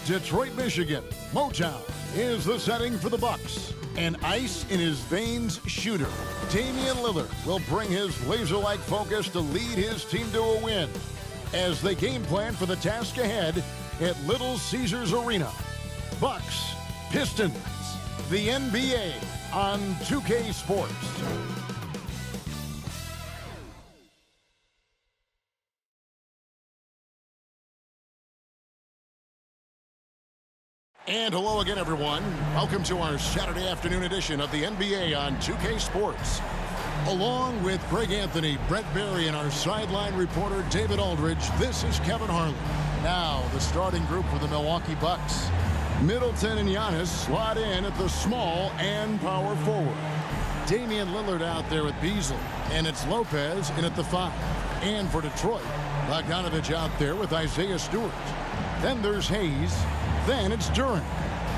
Detroit, Michigan. Motown is the setting for the Bucks. An ice-in-his-veins shooter, Damian Lillard, will bring his laser-like focus to lead his team to a win as they game plan for the task ahead at Little Caesars Arena. Bucks, Pistons, the NBA on 2K Sports. And hello again, everyone. Welcome to our Saturday afternoon edition of the NBA on 2K Sports. Along with Greg Anthony, Brett Barry, and our sideline reporter David Aldridge, this is Kevin Harlan. Now, the starting group for the Milwaukee Bucks. Middleton and Giannis slot in at the small and power forward. Damian Lillard out there with Beasley, and it's Lopez in at the 5. And for Detroit, Bogdanovich out there with Isaiah Stewart. Then there's Hayes. Then it's Durant,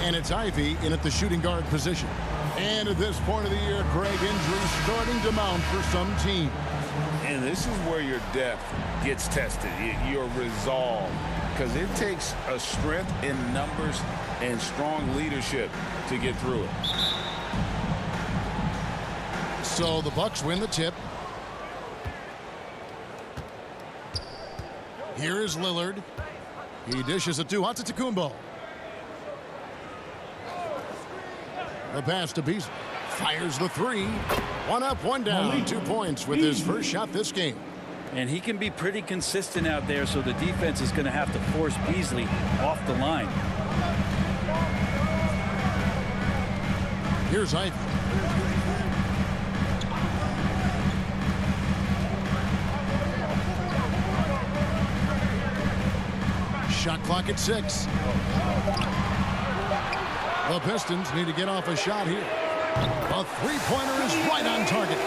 and it's Ivy in at the shooting guard position. And at this point of the year, Greg, injuries starting to mount for some teams. And this is where your depth gets tested, your resolve, because it takes a strength in numbers and strong leadership to get through it. So the Bucks win the tip. Here is Lillard. He dishes it to Antetokounmpo. The pass to Beasley. Fires the 3. One up, one down. 2 points with his first shot this game. And he can be pretty consistent out there, so the defense is going to have to force Beasley off the line. Here's Ivy. Shot clock at 6. The Pistons need to get off a shot here. A three-pointer is right on target.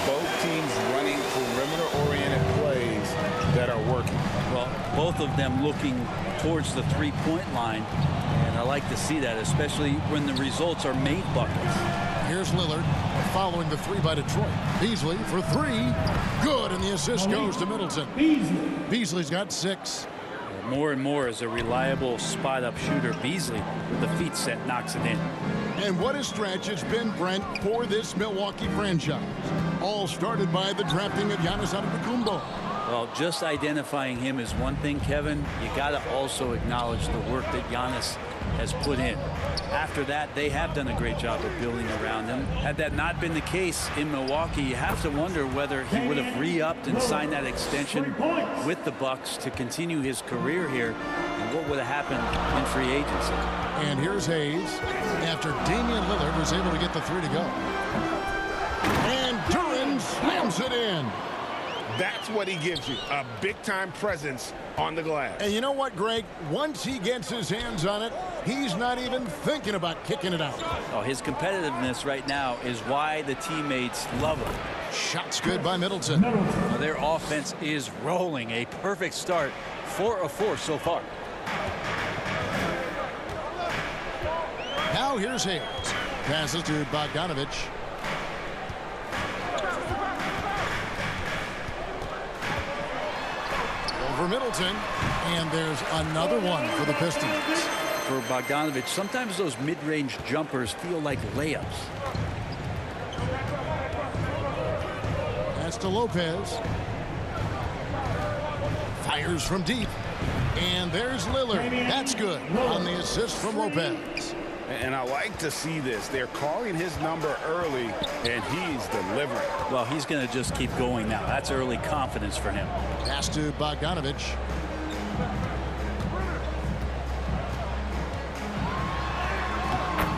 Both teams running perimeter-oriented plays that are working. Well, both of them looking towards the three-point line, and I like to see that, especially when the results are made buckets. Here's Lillard following the 3 by Detroit. Beasley for 3. Good, and the assist goes to Middleton. Beasley's got 6. More and more as a reliable spot-up shooter, Beasley, with the feet set, knocks it in. And what a stretch it's been, Brent, for this Milwaukee franchise. All started by the drafting of Giannis Antetokounmpo. Well, just identifying him is one thing, Kevin. You got to also acknowledge the work that Giannis has put in. After that, they have done a great job of building around him. Had that not been the case in Milwaukee, you have to wonder whether he would have re-upped and signed that extension with the Bucks to continue his career here, and what would have happened in free agency. And here's Hayes after Damian Lillard was able to get the 3 to go. And Durant slams it in. That's what he gives you, a big-time presence on the glass. And you know what, Greg? Once he gets his hands on it, he's not even thinking about kicking it out. Oh, his competitiveness right now is why the teammates love him. Shot's good by Middleton. Well, their offense is rolling. A perfect start. 4 of 4 so far. Now here's Hayes. Passes to Bogdanovich. For Middleton, and there's another one for the Pistons. For Bogdanovich, sometimes those mid-range jumpers feel like layups. That's to Lopez. Fires from deep. And there's Lillard. That's good on the assist from Lopez. And I like to see this. They're calling his number early, and he's delivering. Well, he's going to just keep going now. That's early confidence for him. Pass to Bogdanovich.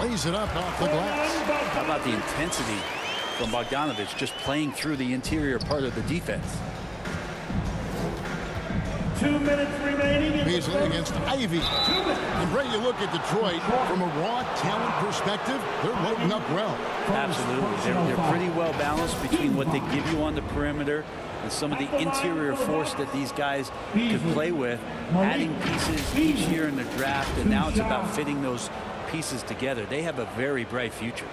Lays it up off the glass. How about the intensity from Bogdanovich just playing through the interior part of the defense? 2 minutes remaining. Beasley against Ivy. And Bray, you look at Detroit from a raw talent perspective, they're loading up well. Absolutely. They're pretty well balanced between what they give you on the perimeter and some of the interior force that these guys could play with, adding pieces each year in the draft, and now it's about fitting those pieces together. They have a very bright future.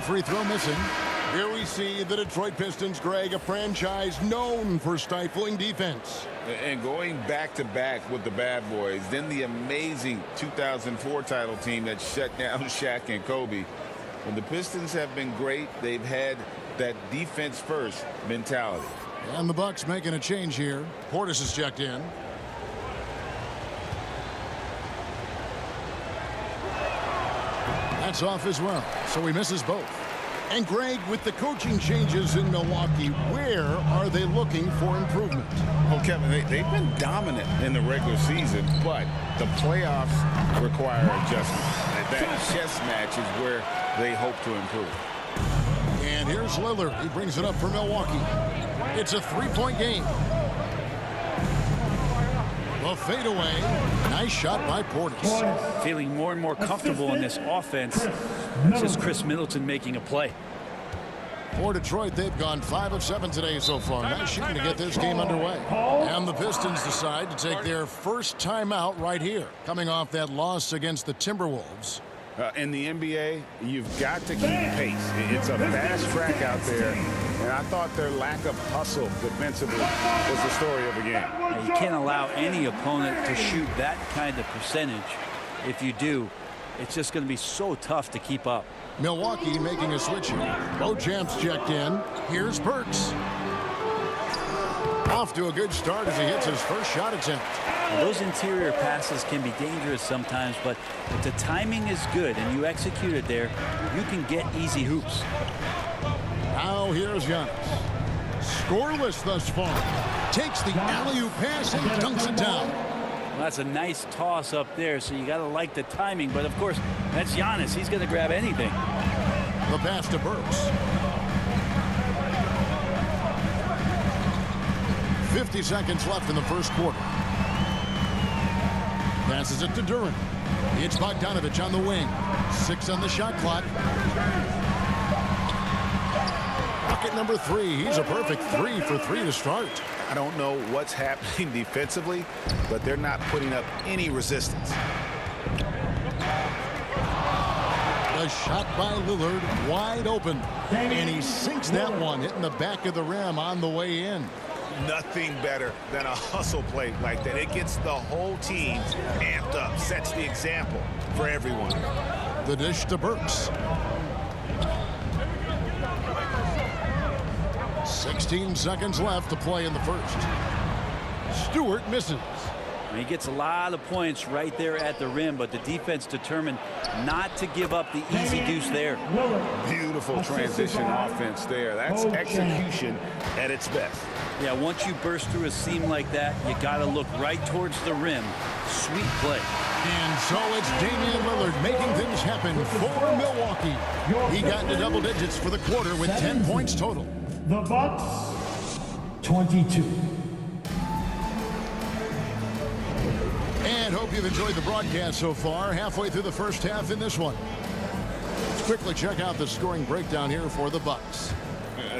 free throw missing. Here we see the Detroit Pistons, Greg, a franchise known for stifling defense. And going back-to-back with the bad boys, then the amazing 2004 title team that shut down Shaq and Kobe. When the Pistons have been great, they've had that defense-first mentality. And the Bucks making a change here. Portis is checked in. That's off as well, so he misses both. And Greg, with the coaching changes in Milwaukee, where are they looking for improvement? Well, Kevin, they've been dominant in the regular season, but the playoffs require adjustment. That chess match is where they hope to improve. And here's Lillard. He brings it up for Milwaukee. It's a three-point game. The fadeaway. Nice shot by Portis. Feeling more and more comfortable in this offense. This is Chris Middleton making a play. For Detroit, they've gone 5 of 7 today so far. Nice shooting to get this game underway. And the Pistons decide to take their first timeout right here, coming off that loss against the Timberwolves. In the NBA, you've got to keep pace. It's a fast track out there, and I thought their lack of hustle defensively was the story of the game. You can't allow any opponent to shoot that kind of percentage. If you do, it's just going to be so tough to keep up. Milwaukee making a switch here. Beauchamp's checked in. Here's Burks. Off to a good start as he hits his first shot attempt. Well, those interior passes can be dangerous sometimes, but if the timing is good and you execute it there, you can get easy hoops. Now here's Giannis. Scoreless thus far. Takes the alley-oop pass and dunks it down. Well, that's a nice toss up there, so you got to like the timing. But, of course, that's Giannis. He's going to grab anything. The pass to Burks. 50 seconds left in the first quarter. Passes it to Durant. It's Bogdanovich on the wing. 6 on the shot clock. Bucket number 3. He's a perfect 3 for 3 to start. I don't know what's happening defensively, but they're not putting up any resistance. A shot by Lillard, wide open. And he sinks that one, hitting the back of the rim on the way in. Nothing better than a hustle play like that. It gets the whole team amped up, sets the example for everyone. The dish to Burks. 16 seconds left to play in the first. Stewart misses. He gets a lot of points right there at the rim, but the defense determined not to give up the easy deuce there. Beautiful transition offense there. That's execution at its best. Yeah, once you burst through a seam like that, you got to look right towards the rim. Sweet play. And so it's Damian Lillard making things happen for Milwaukee. He got into double digits for the quarter with 10 points total. The Bucks, 22. And hope you've enjoyed the broadcast so far. Halfway through the first half in this one. Let's quickly check out the scoring breakdown here for the Bucks.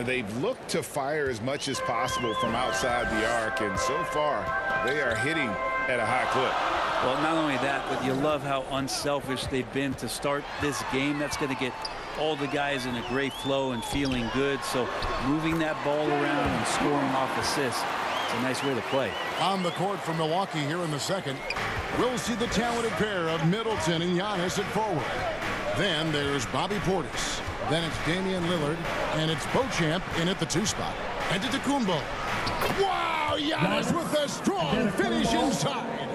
They've looked to fire as much as possible from outside the arc, and so far they are hitting at a high clip. Well, not only that, but you love how unselfish they've been to start this game. That's going to get all the guys in a great flow and feeling good. So moving that ball around and scoring off assists, it's a nice way to play. On the court for Milwaukee here in the second, we'll see the talented pair of Middleton and Giannis at forward. Then there's Bobby Portis. Then it's Damian Lillard, and it's Beauchamp in at the 2 spot. And to Tacumbo. Wow, Giannis with a strong finish inside.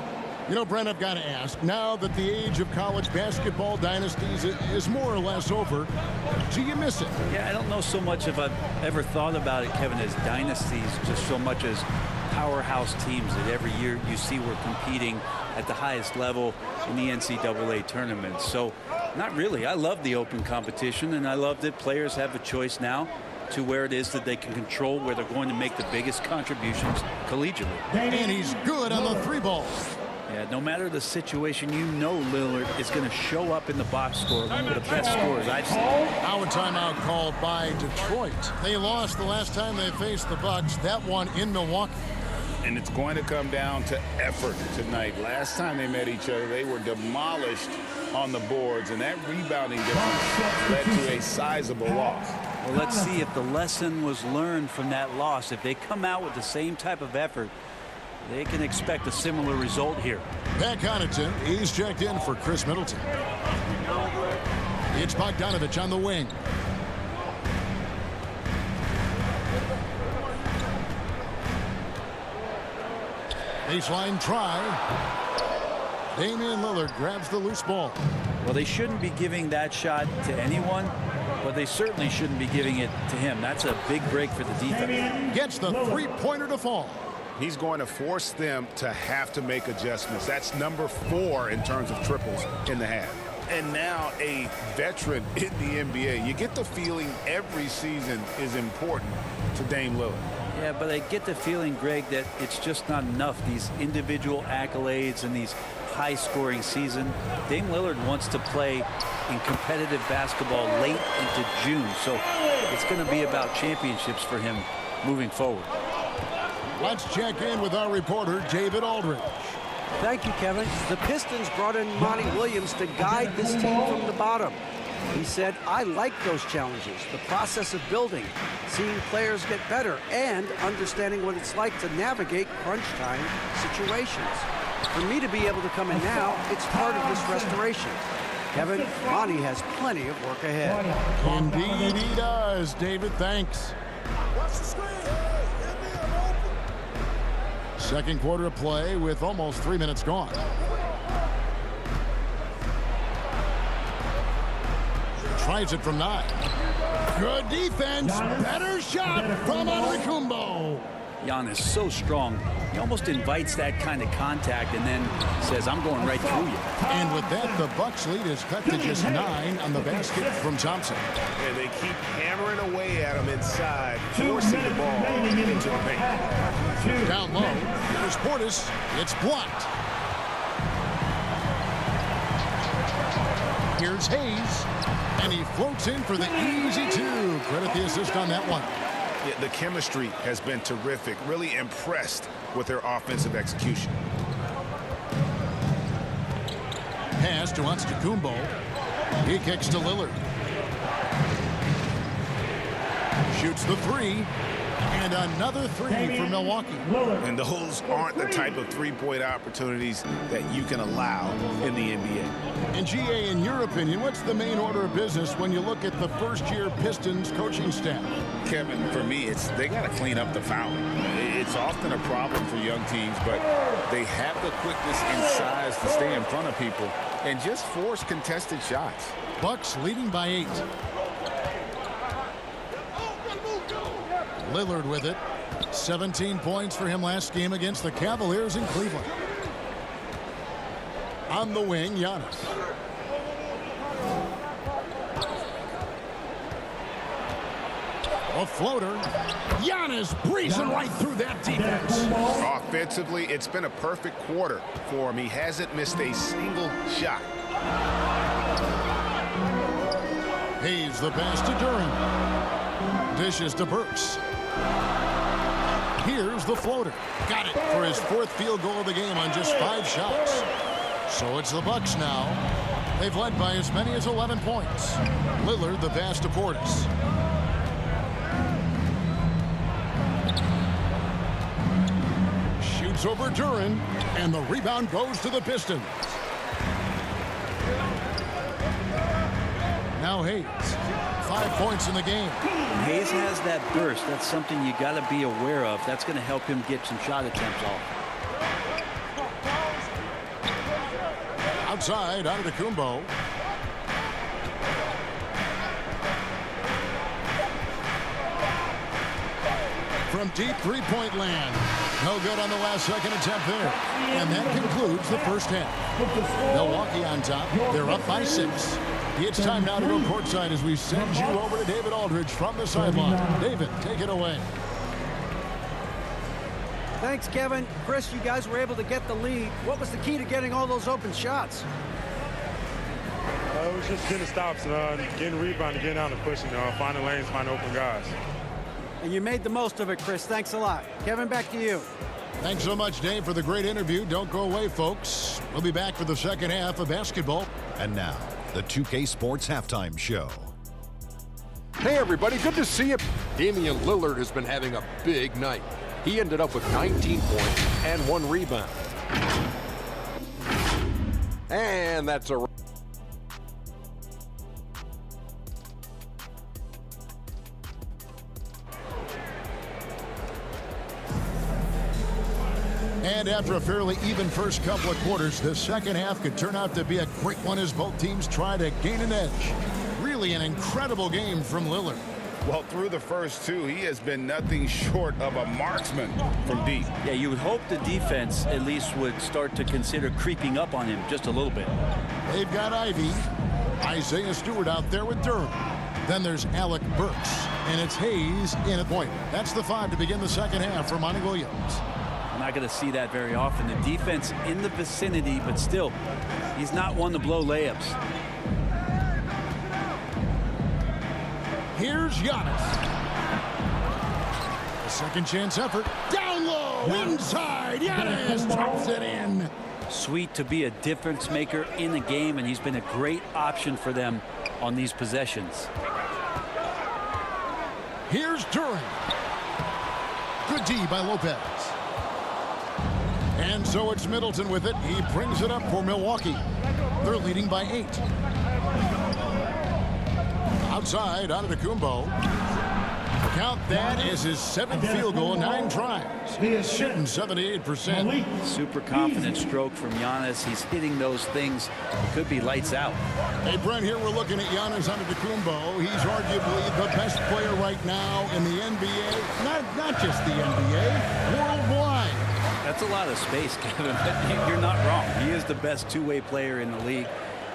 You know, Brent, I've got to ask, now that the age of college basketball dynasties is more or less over, do you miss it? Yeah, I don't know so much if I've ever thought about it, Kevin, as dynasties, just so much as powerhouse teams that every year you see we're competing at the highest level in the NCAA tournament. So not really. I love the open competition, and I love that players have a choice now to where it is that they can control where they're going to make the biggest contributions collegiately. And he's good on the 3 ball. Yeah, no matter the situation, you know Lillard is going to show up in the box score, one of the best scorers I've seen. Now a timeout called by Detroit. They lost the last time they faced the Bucks, that one in Milwaukee. And it's going to come down to effort tonight. Last time they met each other, they were demolished on the boards, and that rebounding difference led to a sizable loss. Well, let's see if the lesson was learned from that loss. If they come out with the same type of effort, they can expect a similar result here. Pat Connaughton, he's checked in for Chris Middleton. It's Bogdanovich on the wing. Baseline try. Damian Lillard grabs the loose ball. Well, they shouldn't be giving that shot to anyone, but they certainly shouldn't be giving it to him. That's a big break for the defense. Gets the three-pointer to fall. He's going to force them to have to make adjustments. That's number 4 in terms of triples in the half. And now a veteran in the NBA. You get the feeling every season is important to Dame Lillard. Yeah, but I get the feeling, Greg, that it's just not enough. These individual accolades and these high-scoring season. Dame Lillard wants to play in competitive basketball late into June, so it's going to be about championships for him moving forward. Let's check in with our reporter, David Aldridge. Thank you, Kevin. The Pistons brought in Monty Williams to guide this team from the bottom. He said, I like those challenges, the process of building, seeing players get better, and understanding what it's like to navigate crunch time situations. For me to be able to come in now, it's part of this restoration. Kevin, Monty has plenty of work ahead. Indeed he does. David, thanks. Second quarter of play with almost 3 minutes gone. Tries it from 9. Good defense. Better shot from Antetokounmpo. Giannis so strong. He almost invites that kind of contact and then says, I'm going right through you. And with that, the Bucks lead is cut to just 9 on the basket from Thompson. And they keep hammering away at him inside, forcing the ball into the paint. Down low, there's Portis. It's blocked. Here's Hayes. And he floats in for the easy 2. Credit the assist on that one. Yeah, the chemistry has been terrific. Really impressed with their offensive execution. Pass to Antetokounmpo. He kicks to Lillard. Shoots the 3. And another 3 for Milwaukee. And those aren't the type of three-point opportunities that you can allow in the NBA. And GA, in your opinion, what's the main order of business when you look at the first-year Pistons coaching staff? Kevin, for me, they got to clean up the fouling. It's often a problem for young teams, but they have the quickness and size to stay in front of people and just force contested shots. Bucks leading by 8. Lillard with it. 17 points for him last game against the Cavaliers in Cleveland. On the wing, Giannis. A floater. Giannis breezing right through that defense. Offensively, it's been a perfect quarter for him. He hasn't missed a single shot. Hayes the pass to Durant. Dishes to Burks. Here's the floater. Got it for his 4th field goal of the game on just 5 shots. So it's the Bucks now. They've led by as many as 11 points. Lillard the pass to Portis. Shoots over Durant, and the rebound goes to the Pistons. Now Hayes. 5 points in the game. Hayes has that burst. That's something you got to be aware of. That's going to help him get some shot attempts off. Outside, Antetokounmpo. From deep three-point land. No good on the last second attempt there. And that concludes the first half. Milwaukee on top. They're up by 6. It's time now to go courtside as we send you over to David Aldridge from the sideline. David, take it away. Thanks, Kevin. Chris, you guys were able to get the lead. What was the key to getting all those open shots? It was just getting stops, getting rebounding, getting out and pushing, finding lanes, finding open guys. And you made the most of it, Chris. Thanks a lot. Kevin, back to you. Thanks so much, Dave, for the great interview. Don't go away, folks. We'll be back for the second half of basketball. And now, the 2K Sports Halftime Show. Hey, everybody. Good to see you. Damian Lillard has been having a big night. He ended up with 19 points and 1 rebound. And that's a... And after a fairly even first couple of quarters, the second half could turn out to be a great one as both teams try to gain an edge. Really an incredible game from Lillard. Well, through the first two, he has been nothing short of a marksman from deep. Yeah, you would hope the defense at least would start to consider creeping up on him just a little bit. They've got Ivy, Isaiah Stewart out there with Durham. Then there's Alec Burks, and it's Hayes in at point. That's the 5 to begin the second half for Monty Williams. I'm not going to see that very often. The defense in the vicinity, but still, he's not one to blow layups. Here's Giannis. A second chance effort. Down low, inside. Giannis drops it in. Sweet to be a difference maker in the game, and he's been a great option for them on these possessions. Here's Durham. Good D by Lopez. And so it's Middleton with it. He brings it up for Milwaukee. They're leading by 8. Outside, Antetokounmpo. Count that as his 7th field goal in 9 tries. Shooting 78%. Super confident stroke from Giannis. He's hitting those things. It could be lights out. Hey, Brent, here we're looking at Giannis Antetokounmpo. He's arguably the best player right now in the NBA. Not just the NBA, worldwide. That's a lot of space, Kevin, but you're not wrong. He is the best two-way player in the league.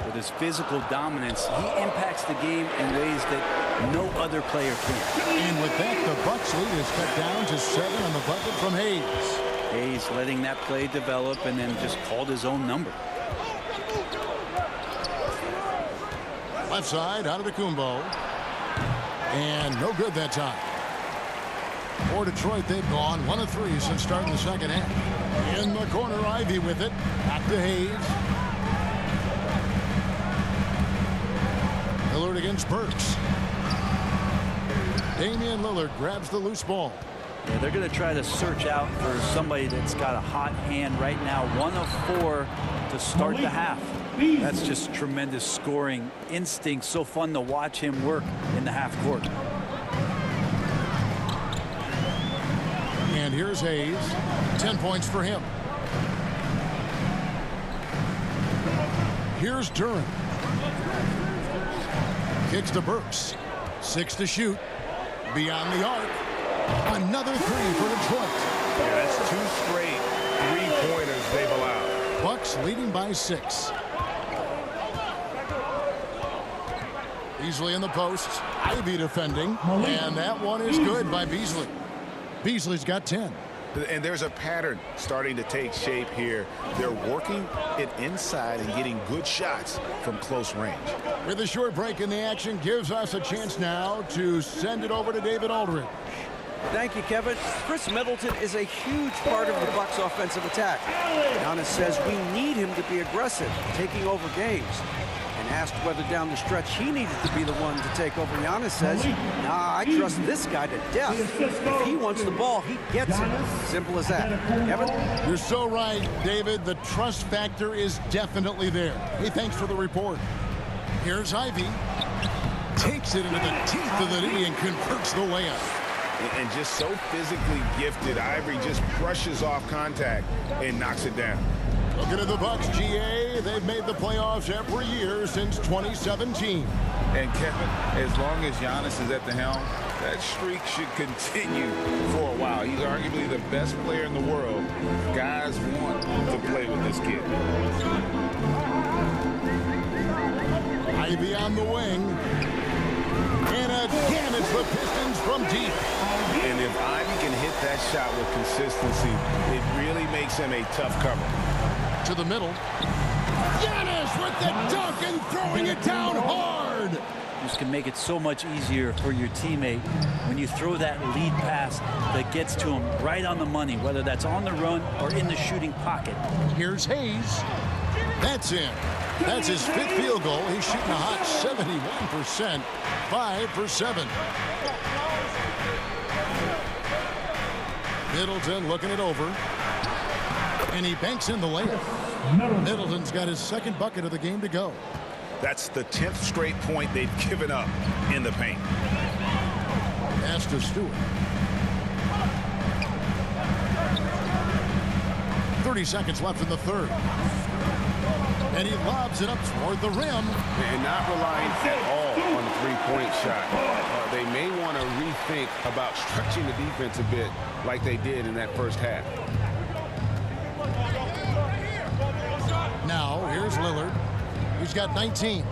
With his physical dominance, he impacts the game in ways that no other player can. And with that, the Bucks lead is cut down to 7 on the bucket from Hayes. Hayes letting that play develop and then just called his own number. Left side, Antetokounmpo. And no good that time. For Detroit, they've gone 1 of 3 since starting the second half. In the corner, Ivy with it. Back to Hayes. Lillard against Burks. Damian Lillard grabs the loose ball. Yeah, they're going to try to search out for somebody that's got a hot hand right now. 1 of 4 to start the half. That's just tremendous scoring instinct. So fun to watch him work in the half court. And here's Hayes. 10 points for him. Here's Durham. Kicks to Burks. 6 to shoot. Beyond the arc. Another 3 for Detroit. Yeah, that's 2 straight 3-pointers they've allowed. Bucks leading by 6. Beasley in the post. Ivy defending. And that one is good by Beasley. Beasley's got 10. And there's a pattern starting to take shape here. They're working it inside and getting good shots from close range. With a short break in the action, gives us a chance now to send it over to David Aldridge. Thank you, Kevin. Chris Middleton is a huge part of the Bucks' offensive attack. Giannis says we need him to be aggressive, taking over games. And asked whether down the stretch he needed to be the one to take over, Giannis says, nah, I trust this guy to death. If he wants the ball, he gets it. Simple as that. Kevin? You're so right, David. The trust factor is definitely there. Hey, thanks for the report. Here's Ivy. Takes it into the teeth of the knee and converts the layup. And just so physically gifted, Ivory just brushes off contact and knocks it down. Looking at the Bucks, GA, they've made the playoffs every year since 2017. And Kevin, as long as Giannis is at the helm, that streak should continue for a while. He's arguably the best player in the world. Guys want to play with this kid. Ivy on the wing. And again, it's the Pistons from deep. And if Ivy can hit that shot with consistency, it really makes him a tough cover. To the middle. Giannis with the dunk and throwing it down hard. This can make it so much easier for your teammate when you throw that lead pass that gets to him right on the money, whether that's on the run or in the shooting pocket. Here's Hayes. That's in. That's his 5th field goal. He's shooting a hot 71%, 5 for 7. Middleton looking it over. And he banks in the layup. Middleton's got his 2nd bucket of the game to go. That's the 10th straight point they've given up in the paint. Pass to Stewart. 30 seconds left in the 3rd. And he lobs it up toward the rim. And not relying at all on the three-point shot. They may want to rethink about stretching the defense a bit like they did in that first half. Now, here's Lillard. He's got 19.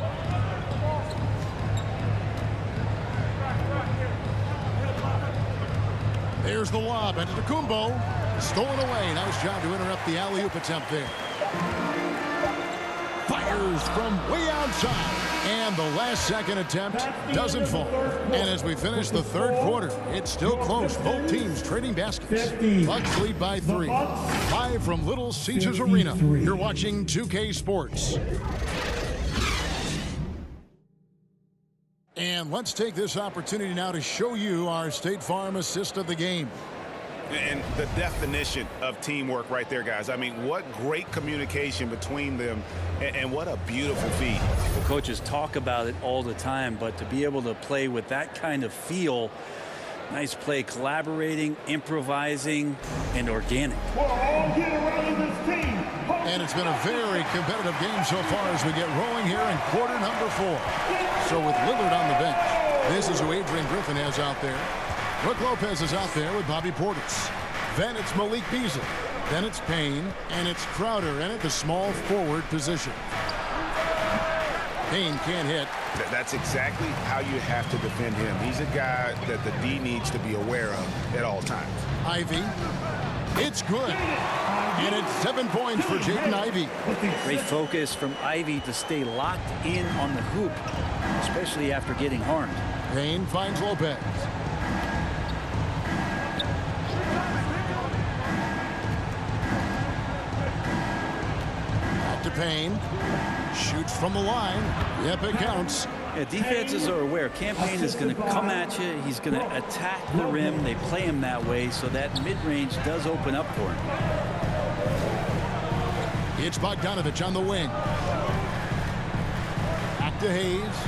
There's the lob, and Kumbo stolen away. Nice job to interrupt the alley-oop attempt there. Fires from way outside. And the last second attempt doesn't fall. And as we finish the 3rd quarter, it's still close. Both teams trading baskets. Bucks lead by 3. Live from Little Caesars Arena. You're watching 2K Sports. And let's take this opportunity now to show you our State Farm assist of the game. And the definition of teamwork right there, guys. I mean, what great communication between them, and what a beautiful feed. Well, coaches talk about it all the time, but to be able to play with that kind of feel, nice play, collaborating, improvising, and organic. And it's been a very competitive game so far as we get rolling here in quarter number 4. So with Lillard on the bench, this is who Adrian Griffin has out there. Brook Lopez is out there with Bobby Portis. Then it's Malik Beasley. Then it's Payne, and it's Crowder in at the small forward position. Payne can't hit. That's exactly how you have to defend him. He's a guy that the D needs to be aware of at all times. Ivy. It's good. And it's 7 points for Jaden Ivey. Great focus from Ivy to stay locked in on the hoop, especially after getting harmed. Payne finds Lopez. Back to Payne. Shoots from the line. Yep, it counts. Yeah, defenses are aware. Campaign is going to come at you. He's going to attack the rim. They play him that way, so that mid-range does open up for him. It's Bogdanovich on the wing. Back to Hayes.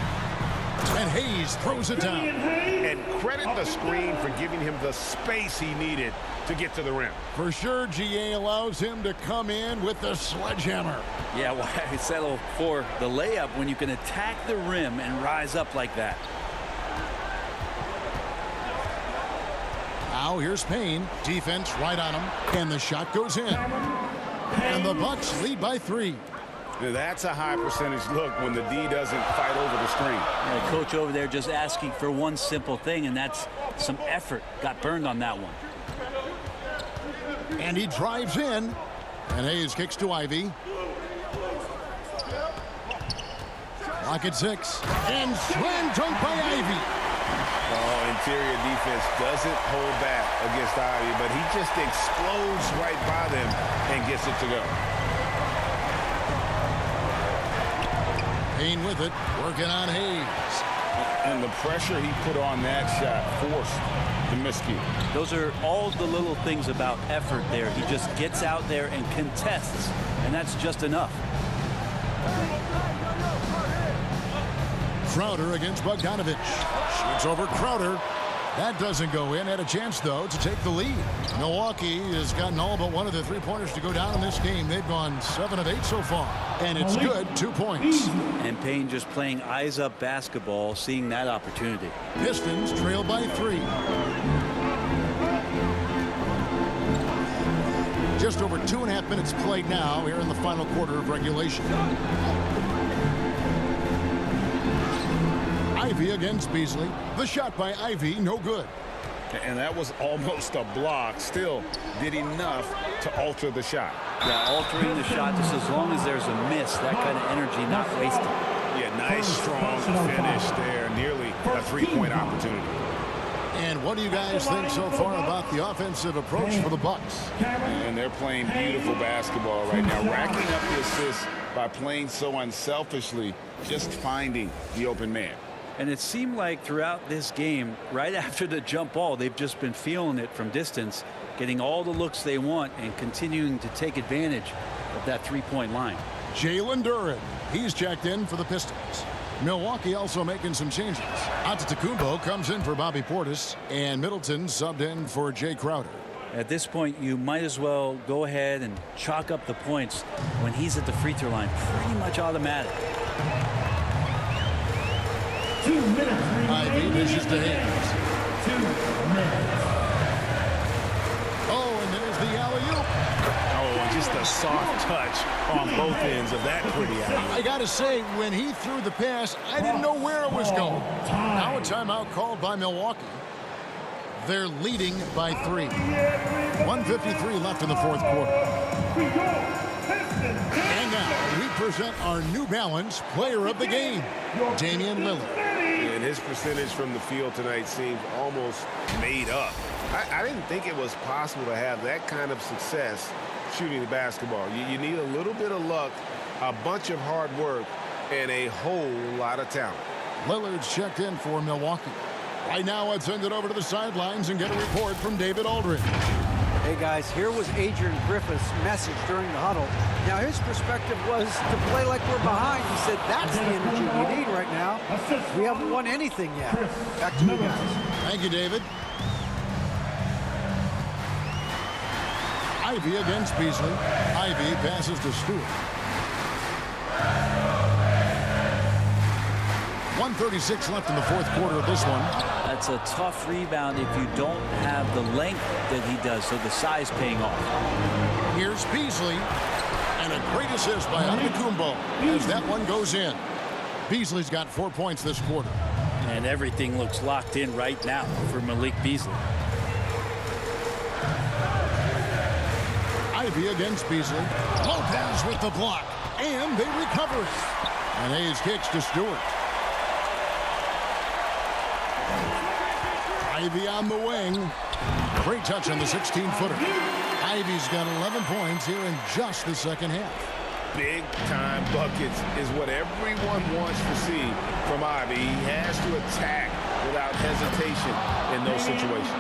And Hayes throws it down. And credit the screen for giving him the space he needed to get to the rim. For sure, GA allows him to come in with the sledgehammer. Yeah, why settle for the layup when you can attack the rim and rise up like that? Now here's Payne. Defense right on him. And the shot goes in. And the Bucks lead by 3. That's a high percentage look when the D doesn't fight over the screen. Yeah, coach over there just asking for one simple thing, and that's some effort. Got burned on that one. And he drives in. And Hayes kicks to Ivy. Clock at 6. And slam dunk by Ivy. Oh, interior defense doesn't hold back against Ivy, but he just explodes right by them and gets it to go. Payne with it, working on Hayes. And the pressure he put on that shot forced the miscue. Those are all the little things about effort there. He just gets out there and contests, and that's just enough. Crowder against Bogdanovich. Shoots over Crowder. That doesn't go in. Had a chance, though, to take the lead. Milwaukee has gotten all but one of the three-pointers to go down in this game. They've gone 7 of 8 so far. And it's good, 2 points. And Payne just playing eyes-up basketball, seeing that opportunity. Pistons trail by 3. Just over 2.5 minutes played now here in the final quarter of regulation. Ivy against Beasley. The shot by Ivy, no good. And that was almost a block. Still did enough to alter the shot. Yeah, altering the shot just as long as there's a miss. That kind of energy not wasted. Yeah, nice, strong finish there. Nearly a three-point opportunity. And what do you guys think so far about the offensive approach for the Bucks? And they're playing beautiful basketball right now, racking up the assists by playing so unselfishly, just finding the open man. And it seemed like throughout this game, right after the jump ball, they've just been feeling it from distance, getting all the looks they want and continuing to take advantage of that three-point line. Jalen Duren, he's checked in for the Pistons. Milwaukee also making some changes. Antetokounmpo comes in for Bobby Portis, and Middleton subbed in for Jay Crowder. At this point, you might as well go ahead and chalk up the points when he's at the free throw line. Pretty much automatic. 2 minutes. Ivy dishes to Hayes. 2 minutes. Oh, and there's the alley-oop. Oh, just a soft touch on both ends of that pretty alley. I got to say, when he threw the pass, I didn't know where it was going. Now a timeout called by Milwaukee. They're leading by 3. 1:53 left in the fourth quarter. And now we present our New Balance Player of the Game, Damian Lillard. And his percentage from the field tonight seems almost made up. I didn't think it was possible to have that kind of success shooting the basketball. You need a little bit of luck, a bunch of hard work, and a whole lot of talent. Lillard's checked in for Milwaukee. Right now, let's send it over to the sidelines and get a report from David Aldridge. Hey guys, here was Adrian Griffith's message during the huddle. Now his perspective was to play like we're behind. He said that's the energy we need right now. We haven't won anything yet. Back to you guys. Thank you, David. Ivy against Beasley. Ivy passes to Stewart. 1:36 left in the fourth quarter of this one. That's a tough rebound if you don't have the length that he does, so the size paying off. Here's Beasley, and a great assist by Antetokounmpo as that one goes in. Beasley's got 4 points this quarter. And everything looks locked in right now for Malik Beasley. Ivy against Beasley. Lopez with the block, and they recover it. And Hayes kicks to Stewart. Ivy on the wing. Great touch on the 16-footer. Ivy's got 11 points here in just the second half. Big-time buckets is what everyone wants to see from Ivy. He has to attack without hesitation in those situations.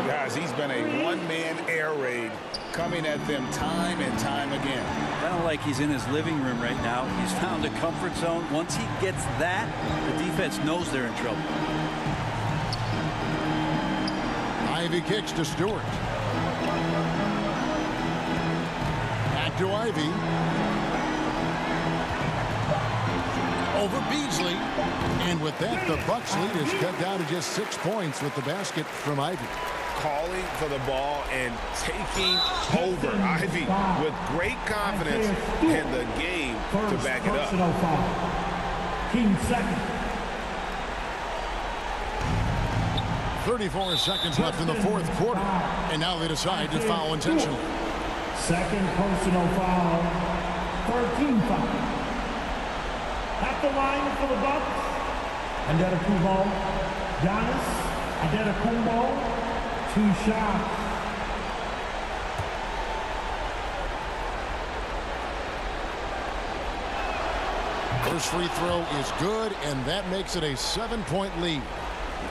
Guys, he's been a one-man air raid coming at them time and time again. Kind of like he's in his living room right now. He's found a comfort zone. Once he gets that, the defense knows they're in trouble. Ivy kicks to Stewart. Back to Ivy. Over Beasley. And with that, the Bucks lead is cut down to just 6 points with the basket from Ivy. Calling for the ball and taking over. Ivy with great confidence and the game to back it up. Team second. 34 seconds left in the fourth quarter. And now they decide to foul intentionally. Second personal foul. 13 foul. At the line for the Bucks. Antetokounmpo. Giannis. Antetokounmpo. 2 shots. First free throw is good, and that makes it a 7-point lead.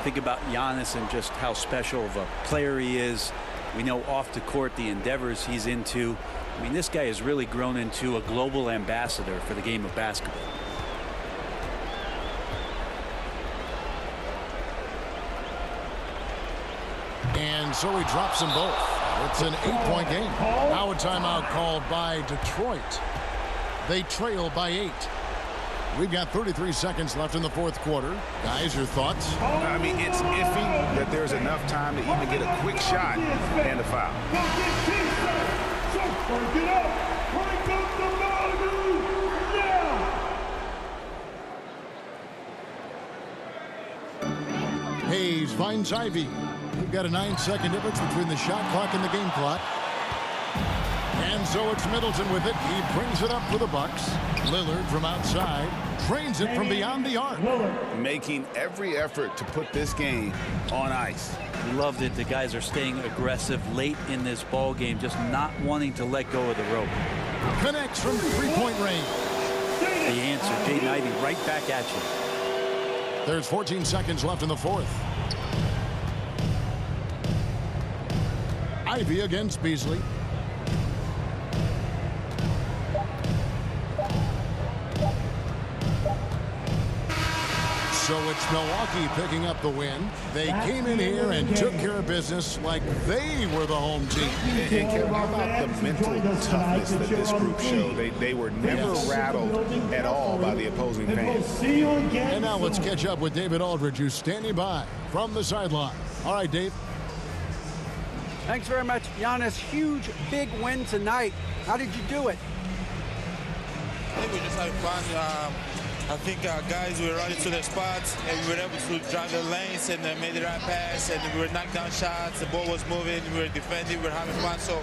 Think about Giannis and just how special of a player he is. We know off the court the endeavors he's into. I mean, this guy has really grown into a global ambassador for the game of basketball. And so he drops them both. It's an 8-point game. Now a timeout called by Detroit. They trail by 8. We've got 33 seconds left in the fourth quarter. Guys, your thoughts? I mean, it's iffy that there's enough time to even get a quick shot and a foul. Hayes finds Ivy. We've got a 9-second difference between the shot clock and the game clock. And so it's Middleton with it. He brings it up for the Bucks. Lillard from outside drains it from beyond the arc. Making every effort to put this game on ice. Loved it. The guys are staying aggressive late in this ball game, just not wanting to let go of the rope. Connects from three-point range. The answer, Jaden Ivey, right back at you. There's 14 seconds left in the fourth. Ivey against Beasley. So it's Milwaukee picking up the win. They came in here and took care of business like they were the home team. And Kevin, how about the mental toughness that this group showed? They were never rattled at all by the opposing fans. And now let's catch up with David Aldridge, who's standing by from the sideline. All right, Dave. Thanks very much, Giannis. Huge, big win tonight. How did you do it? I think we just had fun. I think our guys were running to their spots, and we were able to drive the lanes and made the right pass, and we were knocking down shots. The ball was moving. We were defending. We were having fun. So